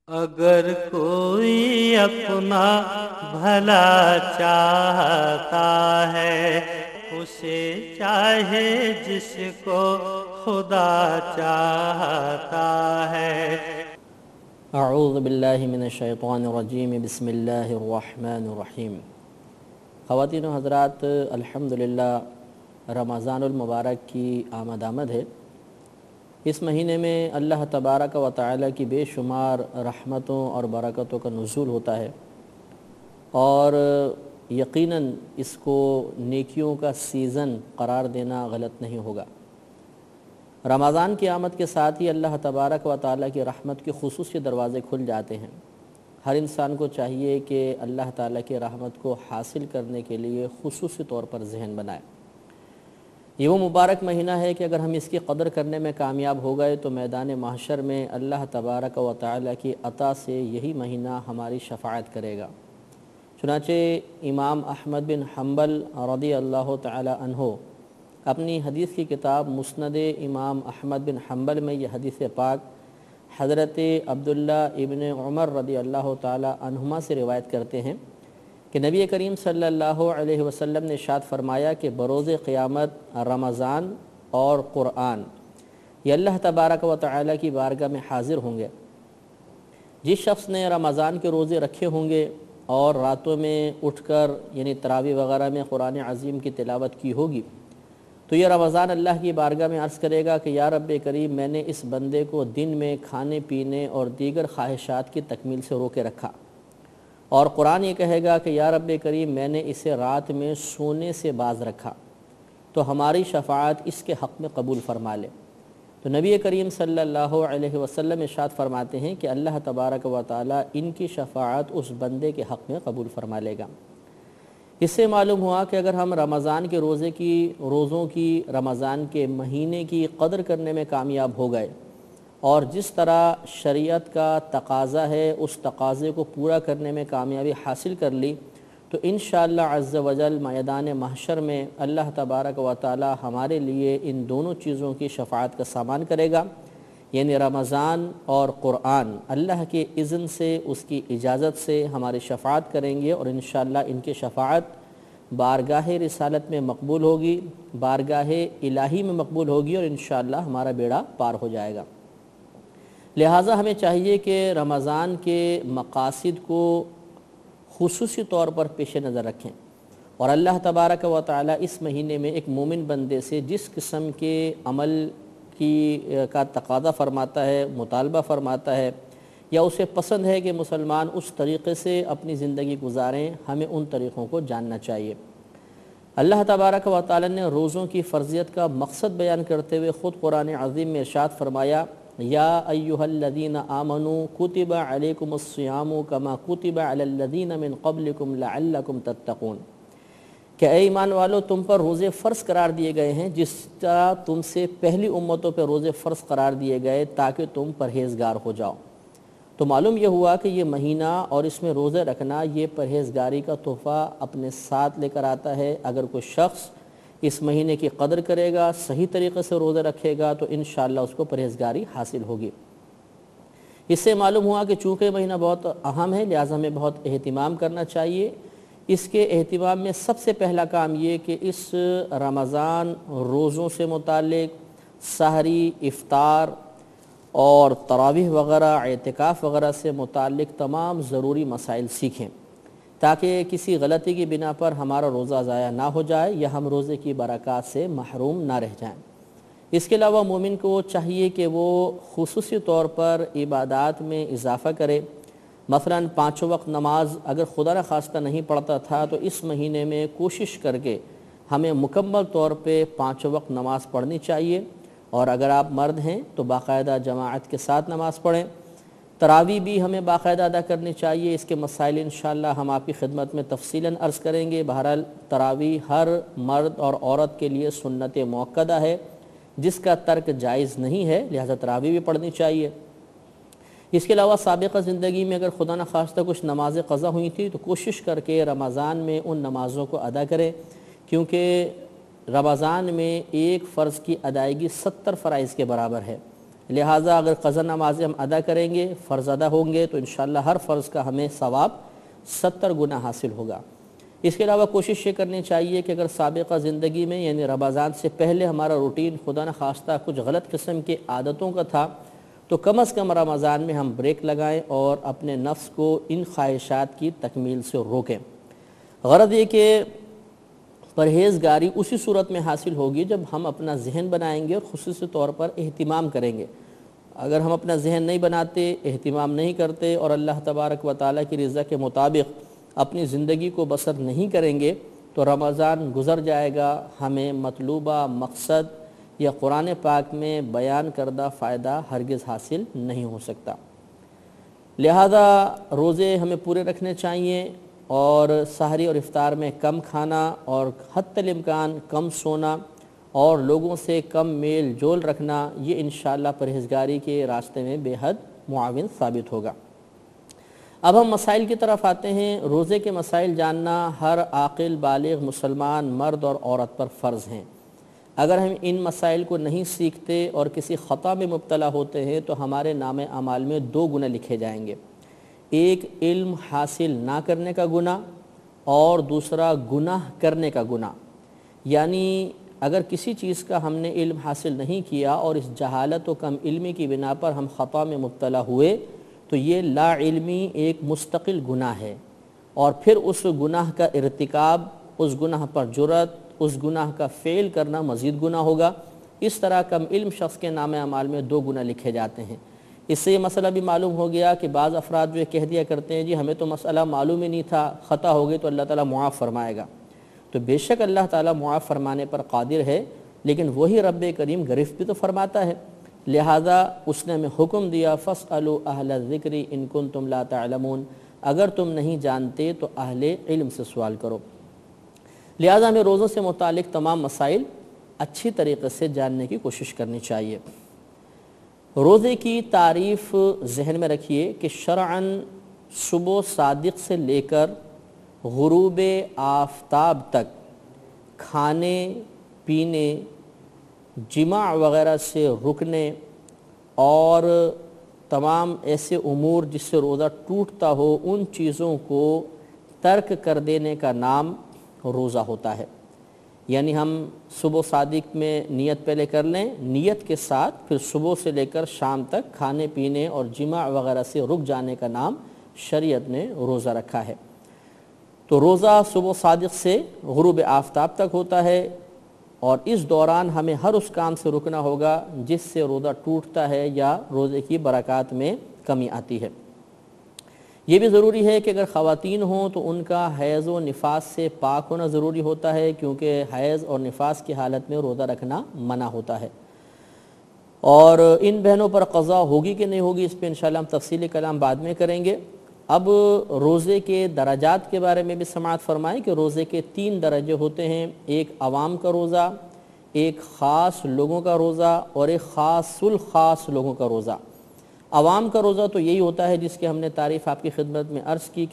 अगर कोई अपना भला चाहता है उसे चाहे जिसको खुदा चाहता है। अऊज़ु बिल्लाहि मिनश्शैतानिर्रजीम बिस्मिल्लाहिर्रहमानिर्रहीम। ख़वातीन व हज़रात, अल्हम्दुलिल्लाह रमज़ानुल मुबारक की आमद है। इस महीने में अल्लाह तबारक व तआला की बेशुमार रहमतों और बरकतों का नुज़ूल होता है और यकीनन इसको नेकियों का सीज़न करार देना गलत नहीं होगा। रमज़ान की आमद के साथ ही अल्लाह तबारक व तआला की रहमत के खुसूसी दरवाज़े खुल जाते हैं। हर इंसान को चाहिए कि अल्लाह ताला की रहमत को हासिल करने के लिए खुसूसी तौर पर ज़हन बनाए। ये वो मुबारक महीना है कि अगर हम इसकी कदर करने में कामयाब हो गए तो मैदान महशर में अल्लाह तबारक व तआला की अता से यही महीना हमारी शफ़ाअत करेगा। चुनाचे इमाम अहमद बिन हम्बल रज़ी अल्लाह तआला अन्हो अपनी हदीस की किताब मुस्नद इमाम अहमद बिन हम्बल में यह हदीस पाक हज़रत अब्दुल्ला इब्न उमर रज़ी अल्लाह तआला अन्हुमा से रिवायत करते हैं कि नबी करीम सल्लल्लाहु अलैहि वसल्लम ने इरशाद फरमाया कि बरोज़ क़यामत रमज़ान और क़ुरआन ये अल्लाह तबारक व तआला की बारगाह में हाज़िर होंगे। जिस शख्स ने रमज़ान के रोज़े रखे होंगे और रातों में उठकर यानी तरावी वग़ैरह में क़ुरान अज़ीम की तिलावत की होगी तो ये रमज़ान अल्लाह की बारगाह में अर्ज़ करेगा कि या रब्बे करीम, मैंने इस बंदे को दिन में खाने पीने और दीगर ख्वाहिशात की तकमील से रोके रखा। और कुरान ये कहेगा कि या रब्बे करीम, मैंने इसे रात में सोने से बाज़ रखा, तो हमारी शफ़ाअत इसके हक़ में कबूल फ़रमा ले। तो नबी करीम सल्लल्लाहु अलैहि वसल्लम इरशाद फरमाते हैं कि अल्लाह तबारक व तआला इनकी शफ़ाअत उस बंदे के हक़ में कबूल फ़रमा लेगा। इससे मालूम हुआ कि अगर हम रमज़ान के रोज़ों की रमज़ान के महीने की कदर करने में कामयाब हो गए और जिस तरह शरीयत का तकाज़ा है उस तकाज़े को पूरा करने में कामयाबी हासिल कर ली तो इंशाअल्लाह अज़्ज़ वजल मैदान महशर में अल्लाह तबारक व तआला हमारे लिए इन दोनों चीज़ों की शफ़ाअत का सामान करेगा, यानी रमज़ान और क़ुरआन अल्लाह के इज़्न से, उसकी इजाज़त से हमारी शफ़ाअत करेंगे और इंशाअल्लाह इनकी शफ़ाअत बारगाह रिसालत में मकबूल होगी, बारगाह इलाही में मकबूल होगी और इंशाअल्लाह हमारा बेड़ा पार हो जाएगा। लिहाजा हमें चाहिए कि रमज़ान के मक़ासिद को खुसूसी तौर पर पेश नज़र रखें और अल्लाह तबारक व तआला इस महीने में एक मोमिन बंदे से जिस किस्म के अमल का तकाज़ा फ़रमाता है, मुतालबा फ़रमाता है या उसे पसंद है कि मुसलमान उस तरीक़े से अपनी ज़िंदगी गुजारें, हमें उन तरीक़ों को जानना चाहिए। अल्लाह तबारक व तआला ने रोज़ों की फ़र्ज़ियत का मकसद बयान करते हुए ख़ुद कुरान अज़ीम में इरशाद फरमाया, या अय्युहल्लज़ीना आमनू कुतिबा अलैकुमुस्सियामु कमा कुतिबा अलल्लज़ीना मिन क़ब्लिकुम लअल्लकुम तत्तक़ून, कि ऐ ईमान वालो, तुम पर रोज़े फ़र्ज़ करार दिए गए हैं जिस तरह तुमसे पहली उम्मतों पर रोज़े फ़र्ज़ करार दिए गए ताकि तुम परहेज़गार हो जाओ। तो मालूम यह हुआ कि ये महीना और इसमें रोज़े रखना ये परहेज़गारी का तोहफ़ा अपने साथ लेकर आता है। अगर कोई शख्स इस महीने की कदर करेगा, सही तरीक़े से रोज़े रखेगा तो इंशाअल्लाह उसको परहेज़गारी हासिल होगी। इससे मालूम हुआ कि चूँकि महीना बहुत अहम है लिहाजा हमें बहुत एहतिमाम करना चाहिए। इसके एहतिमाम में सबसे पहला काम ये कि इस रमज़ान रोज़ों से मुताल्लिक़ सहरी, इफ़्तार और तरावीह वग़ैरह, एतिकाफ़ वग़ैरह से मुताल्लिक़ तमाम ज़रूरी मसाइल सीखें ताकि किसी गलती की बिना पर हमारा रोज़ा ज़ाया ना हो जाए या हम रोज़े की बरक़ात से महरूम ना रह जाएं। इसके अलावा मोमिन को चाहिए कि वो खुसूसी तौर पर इबादात में इजाफ़ा करे। मसलन 5 वक्त नमाज अगर खुदा न खास्ता नहीं पढ़ता था तो इस महीने में कोशिश करके हमें मुकम्मल तौर पे 5 वक्त नमाज पढ़नी चाहिए और अगर आप मर्द हैं तो बाकायदा जमाअत के साथ नमाज़ पढ़ें। तरावी भी हमें बाकायदा अदा करनी चाहिए। इसके मसाइल इंशाअल्लाह हम आपकी खिदमत में तफसीलन अर्ज़ करेंगे। बहरहाल तरावी हर मर्द और औरत के लिए सुन्नत मुअक्कदा है जिसका तर्क जायज़ नहीं है, लिहाजा तरावी भी पढ़नी चाहिए। इसके अलावा साबिक़ा ज़िंदगी में अगर खुदा न खास्ता कुछ नमाज़ें क़ज़ा हुई थी तो कोशिश करके रमज़ान में उन नमाज़ों को अदा करें, क्योंकि रमज़ान में एक फ़र्ज़ की अदायगी 70 फ़राइज़ के बराबर है। لہٰذا اگر قضا نمازیں ہم ادا کریں گے، فرض ادا ہوں گے، تو انشاءاللہ ہر فرض کا ہمیں ثواب 70 گنا حاصل ہوگا۔ اس کے علاوہ کوشش یہ کرنی چاہیے کہ اگر سابقہ زندگی میں یعنی رمضان سے پہلے ہمارا روٹین خدا نخواستہ کچھ غلط قسم کی عادتوں کا تھا، تو کم از کم رمضان میں ہم بریک لگائیں اور اپنے نفس کو ان خواہشات کی تکمیل سے روکیں۔ غرض یہ کہ پرہیزگاری اسی صورت میں حاصل ہوگی جب ہم اپنا ذہن بنائیں گے اور خصوصی طور پر اہتمام کریں گے۔ اگر ہم اپنا ذہن نہیں بناتے، اہتمام نہیں کرتے اور اللہ تبارک و تعالیٰ کی رضا کے مطابق اپنی زندگی کو بسر نہیں کریں گے تو رمضان گزر جائے گا، ہمیں مطلوبہ مقصد یا قرآن پاک میں بیان کردہ فائدہ ہرگز حاصل نہیں ہو سکتا۔ لہذا روزے ہمیں پورے رکھنے چاہیے اور سحری اور افطار میں کم کھانا اور حتی الامکان کم سونا اور لوگوں سے کم میل جول رکھنا، یہ انشاءاللہ پرہیزگاری کے راستے میں بے حد معاون ثابت ہوگا۔ اب ہم مسائل کی طرف آتے ہیں۔ روزے کے مسائل جاننا ہر عاقل بالغ مسلمان مرد اور عورت پر فرض ہیں۔ اگر ہم ان مسائل کو نہیں سیکھتے اور کسی خطا میں مبتلا ہوتے ہیں تو ہمارے نام اعمال میں 2 گناہ لکھے جائیں گے، ایک علم حاصل نہ کرنے کا گناہ اور دوسرا گناہ کرنے کا گناہ۔ یعنی اگر کسی چیز کا ہم نے علم حاصل نہیں کیا اور اس جہالت و کم علمی کی بنا پر ہم خطا میں مبتلا ہوئے تو یہ لا علمی ایک مستقل گناہ ہے، اور پھر اس گناہ کا ارتکاب، اس گناہ پر جرأت، اس گناہ کا فعل کرنا مزید گناہ ہوگا۔ اس طرح کم علم شخص کے نام اعمال میں 2 گناہ لکھے جاتے ہیں۔ اس سے یہ مسئلہ بھی معلوم ہو گیا کہ بعض افراد جو کہہ دیا کرتے ہیں جی ہمیں تو مسئلہ معلوم ہی نہیں تھا، خطا ہو گئی تو اللہ تعالیٰ معاف فرمائے گا۔ تو بے شک اللہ تعالیٰ معاف فرمانے پر قادر ہے، لیکن وہی رب کریم گرفت بھی تو فرماتا ہے۔ لہذا اس نے ہمیں حکم دیا فَاسْأَلُوا أَهْلَ الذِّكْرِ إِن كُنتُمْ لَا تَعْلَمُونَ، اگر تم نہیں جانتے تو اہل علم سے سوال کرو۔ لہذا ہمیں روزوں سے متعلق تمام مسائل اچھی طریقے سے جاننے کی کوشش کرنی چاہیے۔ روزے کی تعریف ذہن میں رکھیے کہ شرعاً صبح صادق سے لے کر غروب آفتاب تک کھانے پینے، جماع وغیرہ سے رکنے اور تمام ایسے امور جس سے روزہ ٹوٹتا ہو ان چیزوں کو ترک کر دینے کا نام روزہ ہوتا ہے۔ یعنی ہم صبح صادق میں نیت پہلے کر لیں، نیت کے ساتھ پھر صبح سے لے کر شام تک کھانے پینے اور جماع وغیرہ سے رک جانے کا نام شریعت نے روزہ رکھا ہے۔ تو روزہ صبح صادق سے غروب آفتاب تک ہوتا ہے، اور اس دوران ہمیں ہر اس کام سے رکنا ہوگا جس سے روزہ ٹوٹتا ہے یا روزے کی برکات میں کمی آتی ہے۔ یہ بھی ضروری ہے کہ اگر خواتین ہوں تو ان کا حیض و نفاس سے پاک ہونا ضروری ہوتا ہے، کیونکہ حیض اور نفاس کی حالت میں روزہ رکھنا منع ہوتا ہے۔ اور ان بہنوں پر قضا ہوگی کہ نہیں ہوگی اس پہ انشاءاللہ ہم تفصیلی کلام بعد میں کریں گے۔ اب روزے کے درجات کے بارے میں بھی سماعت فرمائیں کہ روزے کے 3 درجے ہوتے ہیں، ایک عوام کا روزہ، ایک خاص لوگوں کا روزہ اور ایک خاص الخاص لوگوں کا روزہ۔ عوام کا روزہ تو یہی ہوتا ہے جس کی ہم نے تعریف آپ کی خدمت میں عرض کی